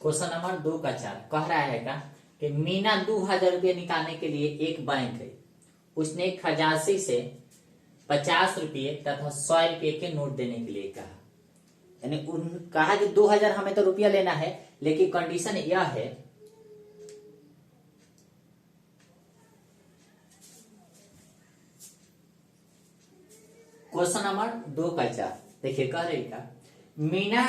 Question number 2 का 4 कह रहा है कि मीना 2000 रुपये निकालने के लिए एक बैंक है, उसने खजांची से 50 रुपये तथा 100 रुपये के नोट देने के लिए कहा। यानी कहा कि 2000 हमें तो रुपया लेना है, लेकिन कंडीशन यह है क्वेश्चन नंबर 2 का 4 देखिए कह रही का मीना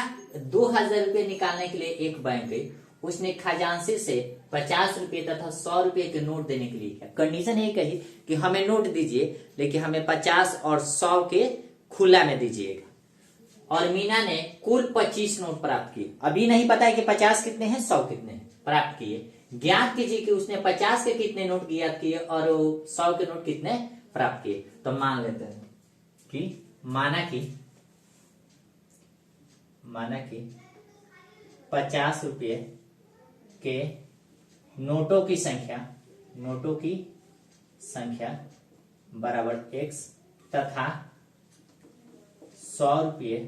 2000 रुपये निकालने के लिए एक बैंक है, उसने खजांची से 50 रुपये तथा 100 रुपये के नोट देने के लिए किया। कंडीशन ये कही कि हमें नोट दीजिए, लेकिन हमें 50 और 100 के खुला में दीजिएगा। और मीना ने कुल 25 नोट प्राप्त किए। अभी नहीं पता है कि 50 कितने हैं 100 कितने हैं, प्राप्त किए। ज्ञात कीजिए कि उसने 50 के कितने नोट ज्ञात किए और 100 के नोट कितने प्राप्त किए। तो मान लेते हैं कि माना कि 50 रुपये के नोटों की संख्या बराबर x तथा 100 रुपये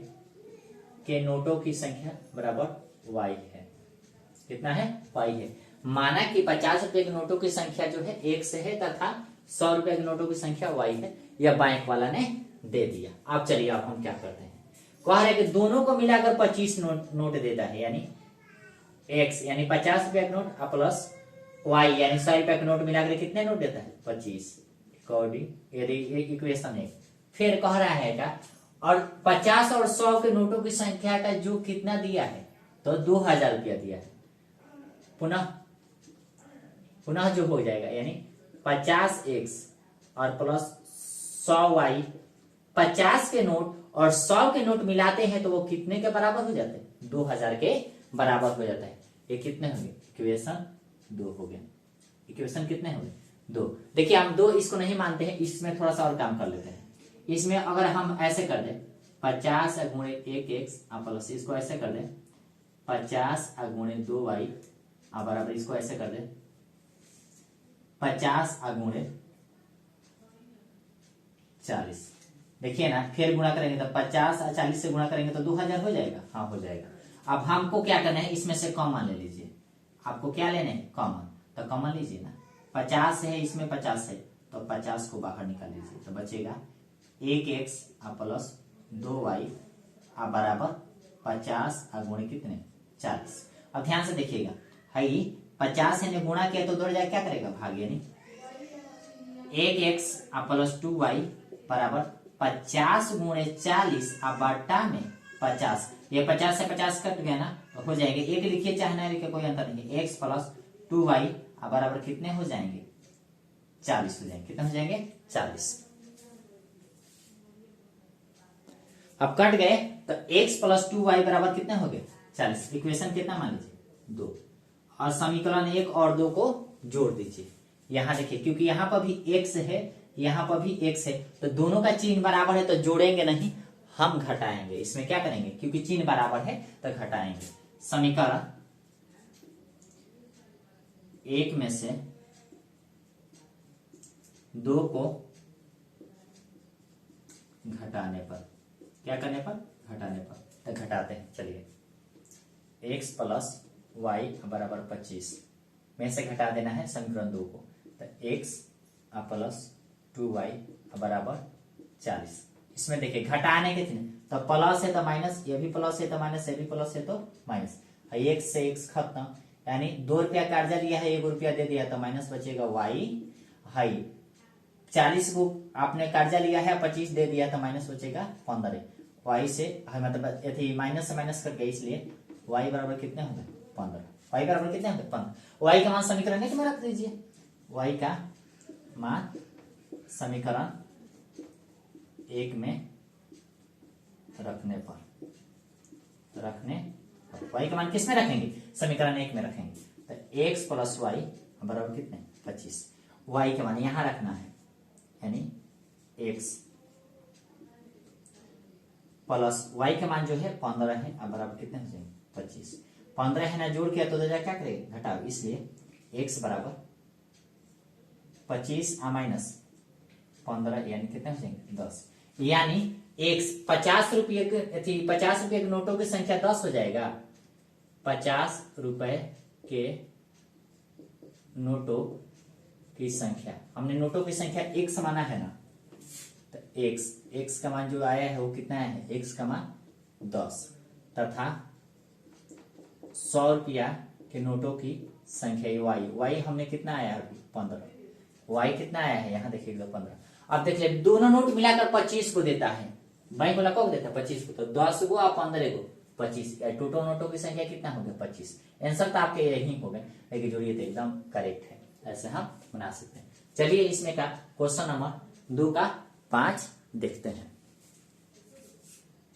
के नोटों की संख्या बराबर y है। कितना है? y है। माना कि 50 रुपये के नोटों की संख्या जो है x है तथा 100 रुपये के नोटों की संख्या y है। यह बैंक वाला ने दे दिया। अब चलिए अब हम क्या करते हैं। कह रहे कि दोनों को मिलाकर 25 नोट देता है, यानी x यानी 50 रुपया का नोट प्लस y यानी 100 रुपया का नोट मिलाकर कितने नोट देता है? 25। इक्वेशन है। फिर कह रहा है क्या, और 50 और 100 के नोटों की संख्या का जो कितना दिया है, तो 2000 रुपया दिया है। पुनः जो हो जाएगा, यानी 50x और प्लस 100y। 50 के नोट और 100 के नोट मिलाते हैं तो वो कितने के बराबर हो जाते हैं? 2000 के बराबर हो जाता है। ये कितने होंगे? इक्वेशन 2 हो गया। इक्वेशन कितने होंगे? 2। देखिए हम 2 इसको नहीं मानते हैं, इसमें थोड़ा सा और काम कर लेते हैं। इसमें अगर हम ऐसे कर दें 50 गुणे 1x प्लस इसको ऐसे कर दें 50 गुणे 2y बराबर इसको ऐसे कर दें 50 गुणे 40। देखिए ना, फिर गुणा करेंगे तो 50 और 40 से गुणा करेंगे तो 2000 हो जाएगा। हाँ हो जाएगा। अब हमको क्या करना है, इसमें से कॉमन ले लीजिए। आपको क्या लेने हैं? कॉमन। तो कॉमन लीजिए ना। 50 है, इसमें 50 है, तो 50 को बाहर निकाल लीजिए तो बचेगा 1x प्लस 2y बराबर 50 गुणे कितने? 40। अब ध्यान से देखिएगा, है 50 है ने गुणा किया तो दौड़ जाए क्या करेगा? भाग। यानी 1x प्लस 2y बराबर 50 गुणे 40 बटा में 50। ये 50 से 50 कट गया ना, तो हो जाएंगे। एक लिखिए चाहे ना लिखिए, कोई अंतर नहीं है। x प्लस 2y बराबर कितने हो जाएंगे? 40 हो जाएंगे। कितने हो जाएंगे? 40। अब कट गए तो x प्लस 2y बराबर कितने हो गए? 40। इक्वेशन कितना मान लीजिए? 2। और समीकरण 1 और 2 को जोड़ दीजिए। यहां देखिए, क्योंकि यहां पर भी x है, यहां पर भी x है, तो दोनों का चिन्ह बराबर है तो जोड़ेंगे नहीं, हम घटाएंगे। इसमें क्या करेंगे, क्योंकि चिन्ह बराबर है तो घटाएंगे। समीकरण 1 में से 2 को घटाने पर, क्या करने पर? घटाने पर। तो घटाते हैं। चलिए x प्लस y बराबर 25 में से घटा देना है समीकरण 2 को। तो x प्लस 2y बराबर 40। इसमें देखिए घटाने के चिन्ह, तो प्लस है तो माइनस, ये भी प्लस है तो माइनस, ये भी प्लस है तो माइनस। एक से x खत्म, यानी 2 रुपया कर्जा लिया है, 1 रुपया दे दिया तो माइनस बचेगा y है। 40 को आपने कर्जा लिया है, 25 दे दिया तो माइनस बचेगा 15। y से मतलब माइनस से माइनस कट गया, इसलिए y बराबर कितने होंगे? 15। y बराबर कितने होंगे? 15। y का मान समीकरण 1 में रख दीजिए। y का मान समीकरण 1 में रखने पर y का मान किस में रखेंगे? समीकरण 1 में रखेंगे। तो x प्लस y बराबर कितने? 25। y का मान यहां रखना है, यानी x प्लस y का मान जो है 15 है, अब बराबर कितने हो जाएंगे? 25। 15 है ना, जोड़ किया तो क्या करेगा? घटाओ। इसलिए x बराबर 25 माइनस 15 यानी कितने हो जाएंगे? 10। यानी 50 रुपये के नोटों की संख्या 10 हो जाएगा। 50 रुपए के नोटों की संख्या, हमने नोटों की संख्या एक समाना है ना, तो एक्स का मान जो आया है वो कितना है, एक्स का मान 10 तथा 100 रुपया के नोटों की संख्या वाई हमने कितना आया है, 15, वाई कितना आया है यहाँ देखिए 15। अब देख ले दोनों नोट मिलाकर 25 को देता है, बैंक वाला कब देता है 25 को, तो 10 को और 15 को 25, टोटल नोटों की संख्या कितना हो गया 25। आंसर तो आपके यही हो गए, लेकिन जो ये तो एकदम करेक्ट है, ऐसे हम बना सकते हैं। चलिए इसमें का क्वेश्चन नंबर 2 का 5 देखते हैं।